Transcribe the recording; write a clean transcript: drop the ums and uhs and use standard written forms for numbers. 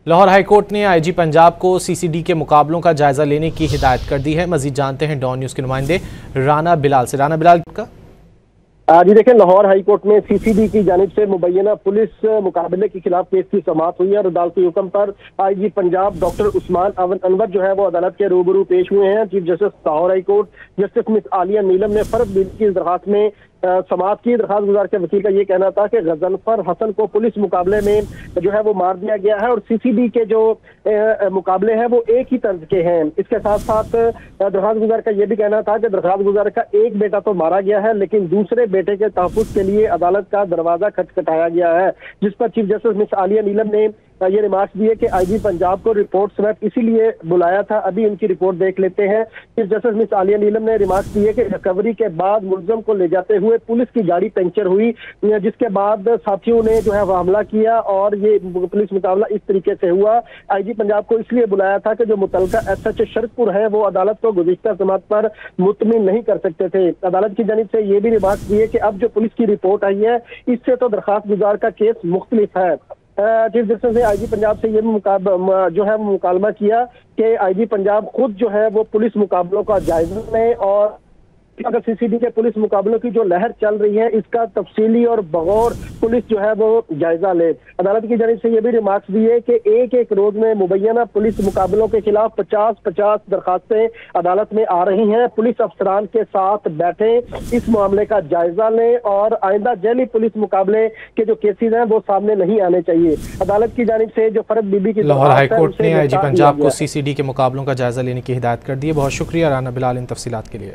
Lahore high court ने IG Punjab को CCD के मुकाबलों का जायजा लेने की हिदायत कर दी है। मजीद जानते हैं डॉन न्यूज के नुमाइंदे राना बिलाल से। राना बिलाल का जी देखिए, लाहौर हाईकोर्ट में सीसीडी की जानिब से मुबैना पुलिस मुकाबले के खिलाफ केस की समाअत हुई है और अदालती हुक्म पर आईजी पंजाब डॉक्टर उस्मान अनवर जो है वो अदालत के रूबरू पेश हुए हैं। Chief justice Lahore high court justice miss Aliya Neelam ने फर्द बिल की दरखास्त में समाअत की। दरखास्त गुजार के वकील का ये कहना था कि गजनफर हसन को पुलिस मुकाबले में जो है वो मार दिया गया है और सीसीडी के जो मुकाबले हैं वो एक ही तर्ज के हैं। इसके साथ साथ दरखास्त गुजार का ये भी कहना था कि दरखास्त गुजार का एक बेटा तो मारा गया है लेकिन दूसरे बेटे के तहफ्फुज़ के लिए अदालत का दरवाजा खटखटाया गया है, जिस पर chief justice miss Aliya Neelam ने ये रिमार्क्स दिए कि आईजी पंजाब को रिपोर्ट स्वैप इसीलिए बुलाया था। अभी इनकी रिपोर्ट देख लेते हैं। Chief justice miss Aliya Neelam ने रिमार्क्स दिए कि रिकवरी के बाद मुलजम को ले जाते हुए पुलिस की गाड़ी पंक्चर हुई, जिसके बाद साथियों ने जो है वह हमला किया और ये पुलिस मुकाबला इस तरीके से हुआ। आईजी पंजाब को इसलिए बुलाया था कि जो मुतलका SH शरकपुर है वो अदालत को गुज़िश्ता समाअत पर मुतमिन नहीं कर सकते थे। अदालत की जानिब से ये भी रिमार्क्स दिए कि अब जो पुलिस की रिपोर्ट आई है इससे तो दरखास्त गुजार का केस मुख्तलिफ है। चीफ जस्टिस ने आईजी पंजाब से ये जो है मुकालमा किया कि आईजी पंजाब खुद जो है वो पुलिस मुकाबलों का जायजा लें और अगर सीसीडी के पुलिस मुकाबलों की जो लहर चल रही है इसका तफसीली और बगौर पुलिस जो है वो जायजा ले। अदालत की जानिब से ये भी रिमार्क्स दिए कि एक एक रोज में मुबैना पुलिस मुकाबलों के खिलाफ 50-50 दरखास्तें अदालत में आ रही हैं। पुलिस अफसरान के साथ बैठे इस मामले का जायजा लें और आइंदा जैली पुलिस मुकाबले के जो केसेज हैं वो सामने नहीं आने चाहिए। अदालत की जानिब से जो फर्द बीबी की लाहौर हाईकोर्ट ने आईजी पंजाब को सीसीडी के मुकाबलों का जायजा लेने की हिदायत कर दी है। बहुत शुक्रिया राना बिलाल इन तफसीलात के लिए।